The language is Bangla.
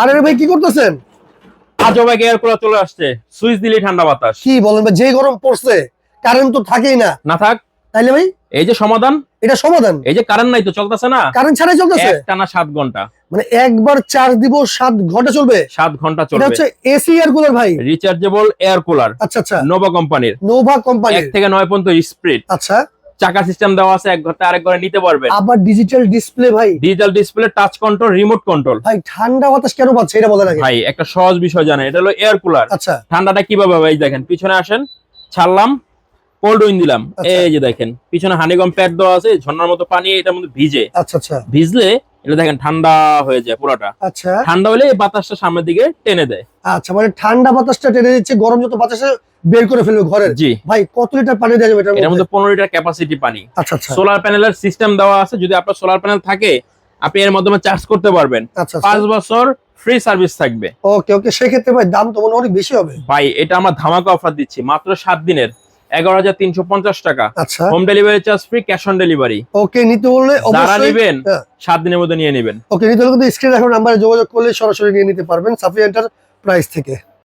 আরে ভাই কি করতেছেন? আজও ভাই এয়ার কুলার চলে আসছে, সুইচ দিলেই ঠান্ডা বাতাস। কি বলেন ভাই, যে গরম পড়ছে কারেন্ট তো থাকেই না। না থাক, তাইলে ভাই এই যে সমাধান। এটা সমাধান? এই যে কারেন্ট নাই তো চলতেছে না, কারেন্ট ছাড়াই চলতেছে টানা 7 ঘন্টা। মানে একবার চার্জ দিব 7 ঘন্টা চলবে? 7 ঘন্টা এটা চলবে। হচ্ছে এসি এয়ার কুলার ভাই? রিচার্জেবল এয়ার কুলার, আচ্ছা আচ্ছা, নোভা কোম্পানির। নোভা কোম্পানি 1 থেকে 9 পর্যন্ত স্পিড। আচ্ছা, চাকা সিস্টেম দেওয়া আছে, এক ঘন্টা আরেক ঘরে নিতে পারবেন। আবার ডিজিটাল ডিসপ্লে ভাই? Digital display, touch control, remote control. ভাই ঠান্ডা বাতাস কেন পাচ্ছে এটা বলেন আগে। ভাই একটা সহজ বিষয় জানেন, এটা হলো এয়ার কুলার। আচ্ছা ঠান্ডাটা কিভাবে ভাই দেখেন, পিছনে আসেন, ছাড়লাম, কোল্ড উইন দিলাম, আচ্ছা। এই যে দেখেন পিছনে হানিকম প্যাড দেওয়া আছে, ঝর্ণার মতো পানি এটার মধ্যে ভিজে। আচ্ছা আচ্ছা ভিজলে এটা দেখেন ঠান্ডা হয়ে যায় পুরোটা। আচ্ছা ঠান্ডা হলে এই বাতাসটা সামনের দিকে টেনে দেয়। আচ্ছা, মানে ঠান্ডা বাতাসটা টেনে দিচ্ছে, গরম যত বাতাসে বের করে ফেলবে ঘরের। জি। ভাই কত লিটার পানি দেওয়া যাবে এটার এর মধ্যে? মধ্যে 15 লিটার ক্যাপাসিটি পানি। আচ্ছা আচ্ছা সোলার প্যানেলের সিস্টেম দেওয়া আছে, যদি আপনার সোলার প্যানেল থাকে আপনি এর মাধ্যমে চার্জ করতে পারবেন। আচ্ছা 5 বছর ফ্রি সার্ভিস থাকবে। ওকে ওকে, সেক্ষেত্রে ভাই দাম তো মনে হয় অনেক বেশি হবে। ভাই এটা আমরা ধামাকা অফার দিচ্ছি, মাত্র 7 দিনের 11,350 টাকা। আচ্ছা home delivery charge free, cash on delivery. Okay, নিতে বললে যারা অবশ্যই নেবেন হ্যাঁ। 7 দিনের মধ্যে নিয়ে নেবেন। ওকে, নিতে হলে কিন্তু স্ক্রিনে রাখা নাম্বারে যোগাযোগ করলে সরাসরি নিয়ে নিতে পারবেন সাফি এন্টারপ্রাইজ থেকে।